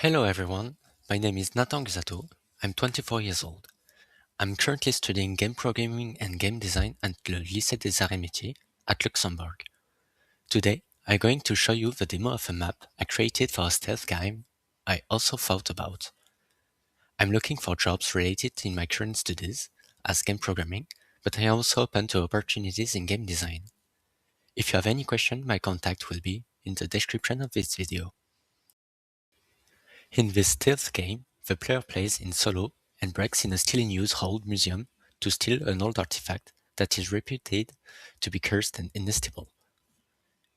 Hello everyone, my name is Nathan Gusatto. I'm 24 years old. I'm currently studying game programming and game design at le Lycée des Arts et Métiers at Luxembourg. Today, I'm going to show you the demo of a map I created for a stealth game I also thought about. I'm looking for jobs related in my current studies as game programming, but I am also open to opportunities in game design. If you have any question, my contact will be in the description of this video. In this stealth game, the player plays in solo and breaks in a still-in-use old museum to steal an old artifact that is reputed to be cursed and unstable.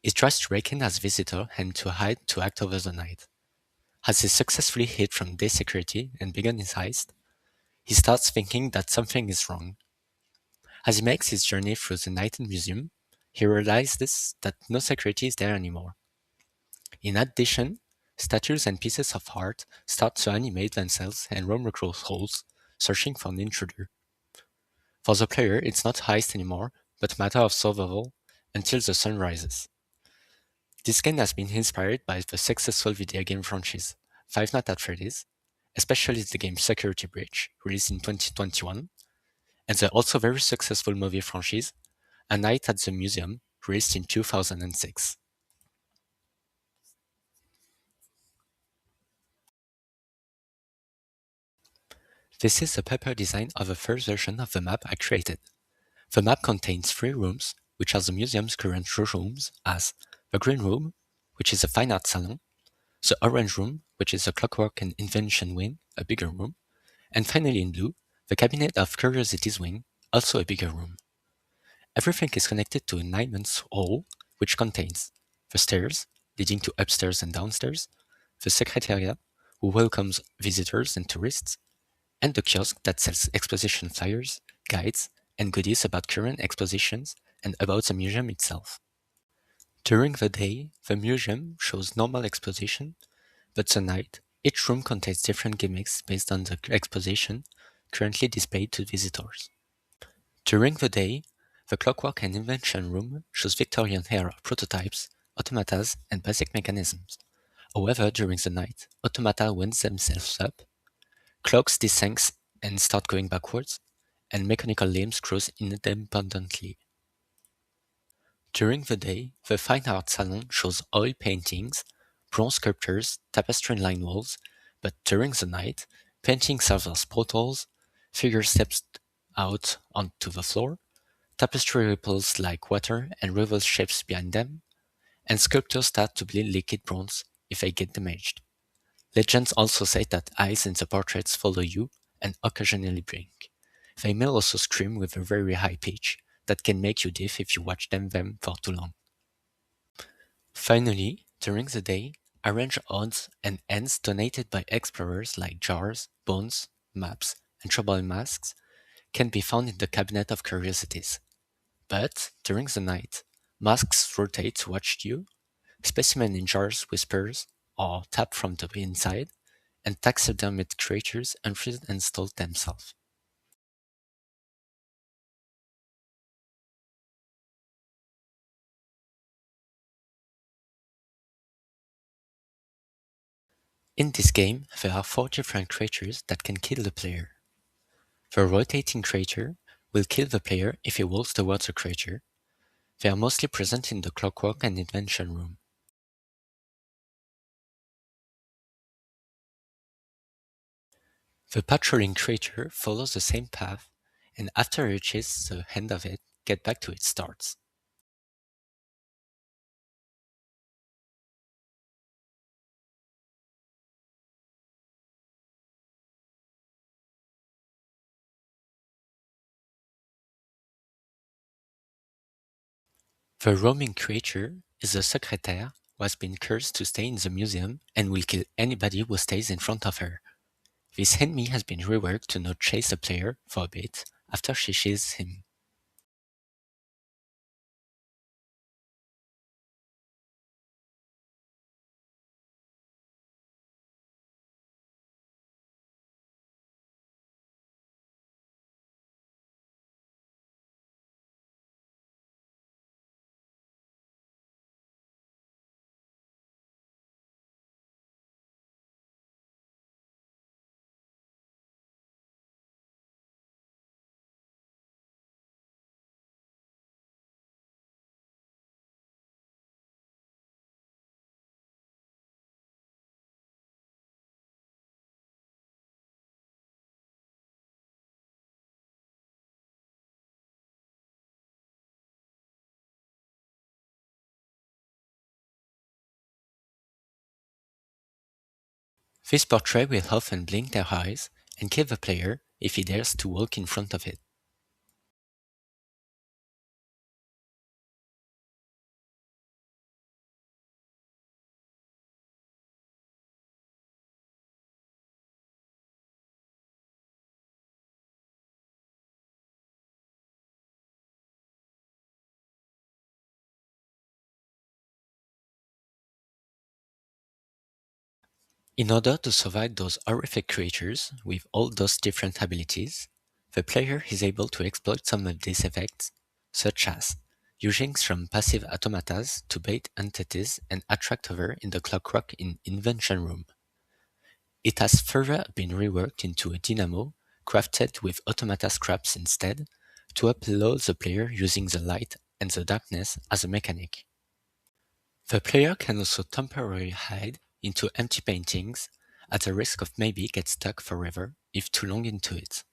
He tries to break in as visitor and to hide to act over the night. As he successfully hid from day security and begun his heist, he starts thinking that something is wrong. As he makes his journey through the night museum, he realizes that no security is there anymore. In addition, statues and pieces of art start to animate themselves and roam across halls, searching for an intruder. For the player, it's not heist anymore, but matter of survival until the sun rises. This game has been inspired by the successful video game franchise Five Nights at Freddy's, especially the game Security Breach, released in 2021, and the also very successful movie franchise A Night at the Museum, released in 2006. This is the paper design of the first version of the map I created. The map contains 3 rooms, which are the museum's current rooms as the green room, which is a fine art salon, the orange room, which is a clockwork and invention wing, a bigger room, and finally in blue, the cabinet of curiosities wing, also a bigger room. Everything is connected to an immense hall, which contains the stairs, leading to upstairs and downstairs, the secretariat, who welcomes visitors and tourists, and the kiosk that sells exposition flyers, guides, and goodies about current expositions and about the museum itself. During the day, the museum shows normal exposition, but the night, each room contains different gimmicks based on the exposition currently displayed to visitors. During the day, the clockwork and invention room shows Victorian-era prototypes, automatas, and basic mechanisms. However, during the night, automata wind themselves up, clocks descend and start going backwards, and mechanical limbs cruise independently. During the day, the Fine Art Salon shows oil paintings, bronze sculptures, tapestry-lined walls, but during the night, paintings serve as portals, figures step out onto the floor, tapestry ripples like water and reveals shapes behind them, and sculptors start to bleed liquid bronze if they get damaged. Legends also say that eyes in the portraits follow you and occasionally blink. They may also scream with a very high pitch that can make you deaf if you watch them for too long. Finally, during the day, arrange odds and ends donated by explorers like jars, bones, maps, and trouble masks can be found in the Cabinet of Curiosities. But, during the night, masks rotate to watch you, specimen in jars whispers or tap from the inside, and taxidermied creatures unfreeze and install themselves. In this game, there are 4 different creatures that can kill the player. The rotating creature will kill the player if he walks towards the creature. They are mostly present in the clockwork and invention room. The patrolling creature follows the same path, and after it reaches the end of it, get back to its starts. The roaming creature is the secrétaire who has been cursed to stay in the museum and will kill anybody who stays in front of her. This enemy has been reworked to not chase the player for a bit after she chases him. This portrait will often blink their eyes and kill the player if he dares to walk in front of it. In order to survive those horrific creatures with all those different abilities, the player is able to exploit some of these effects, such as using some passive automatas to bait entities and attract over in the clockwork in Invention Room. It has further been reworked into a dynamo crafted with automata scraps instead to upload the player using the light and the darkness as a mechanic. The player can also temporarily hide into empty paintings at the risk of maybe get stuck forever if too long into it.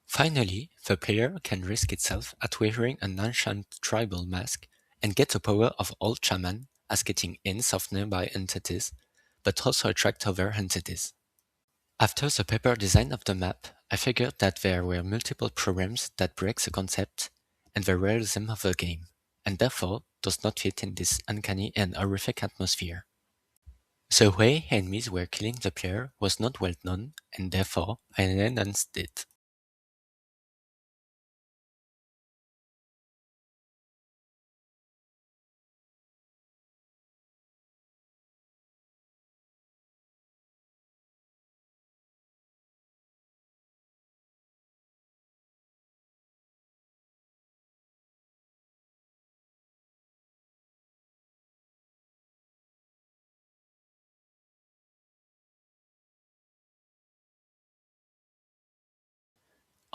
Finally, the player can risk itself at wearing an ancient tribal mask and get the power of old shaman as getting hints of nearby entities, but also attract other entities. After the paper design of the map, I figured that there were multiple problems that break the concept and the realism of the game, and therefore does not fit in this uncanny and horrific atmosphere. The way enemies were killing the player was not well known, and therefore I enhanced it.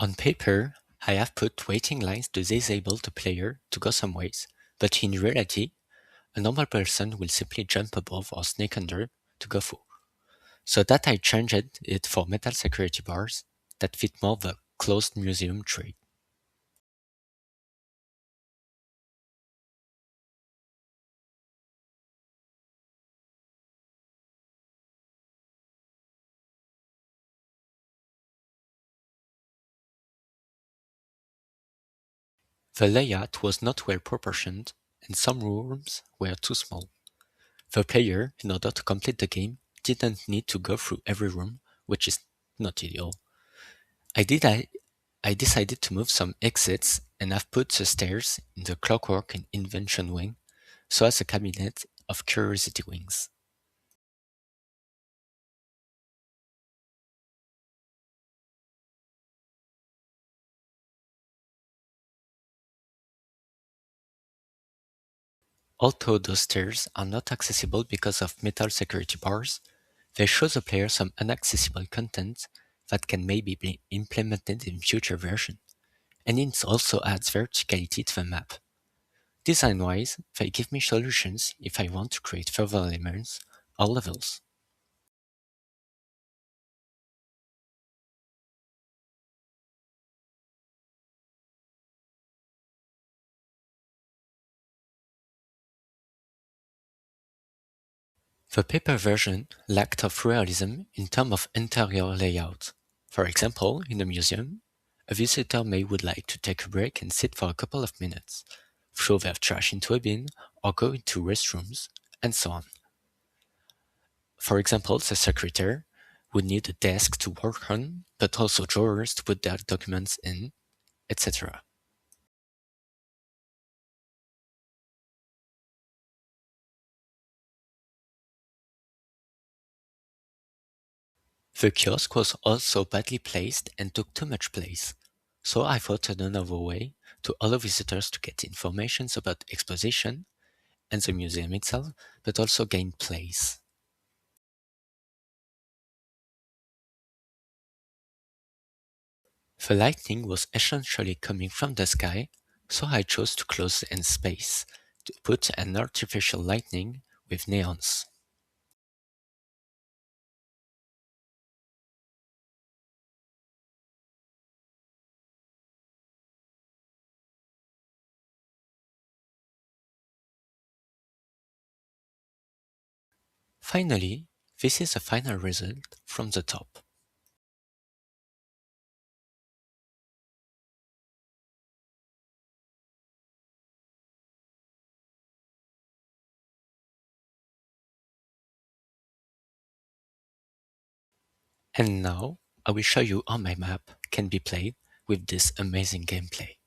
On paper, I have put waiting lines to disable the player to go some ways, but in reality, a normal person will simply jump above or sneak under to go through. So that I changed it for metal security bars that fit more the closed museum tree. The layout was not well proportioned, and some rooms were too small. The player, in order to complete the game, didn't need to go through every room, which is not ideal. I did I decided to move some exits and have put the stairs in the clockwork and invention wing, so as a cabinet of curiosity wings. Although those stairs are not accessible because of metal security bars, they show the player some inaccessible content that can maybe be implemented in future versions, and it also adds verticality to the map. Design-wise, they give me solutions if I want to create further elements or levels. The paper version lacked of realism in terms of interior layout. For example, in a museum, a visitor may would like to take a break and sit for a couple of minutes, throw their trash into a bin, or go into restrooms, and so on. For example, the secretary would need a desk to work on, but also drawers to put their documents in, etc. The kiosk was also badly placed and took too much place, so I thought of another way to allow visitors to get information about exposition and the museum itself, but also gain place. The lightning was essentially coming from the sky, so I chose to close the end space to put an artificial lightning with neons. Finally, this is the final result from the top. And now, I will show you how my map can be played with this amazing gameplay.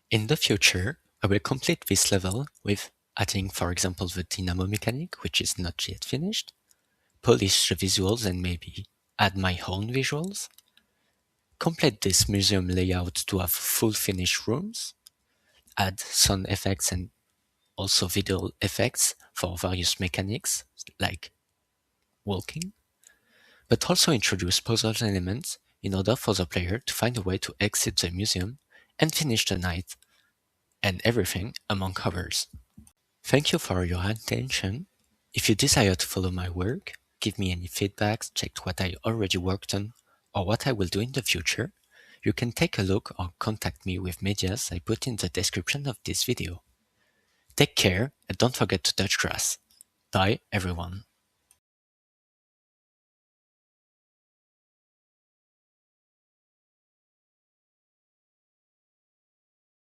In the future, I will complete this level with adding, for example, the dynamo mechanic, which is not yet finished, polish the visuals and maybe add my own visuals, complete this museum layout to have full finished rooms, add sound effects and also video effects for various mechanics like walking, but also introduce puzzle elements in order for the player to find a way to exit the museum and finish the night, and everything among others. Thank you for your attention. If you desire to follow my work, give me any feedback, check what I already worked on, or what I will do in the future, You can take a look or contact me with medias I put in the description of this video. Take care and don't forget to touch grass. Bye everyone.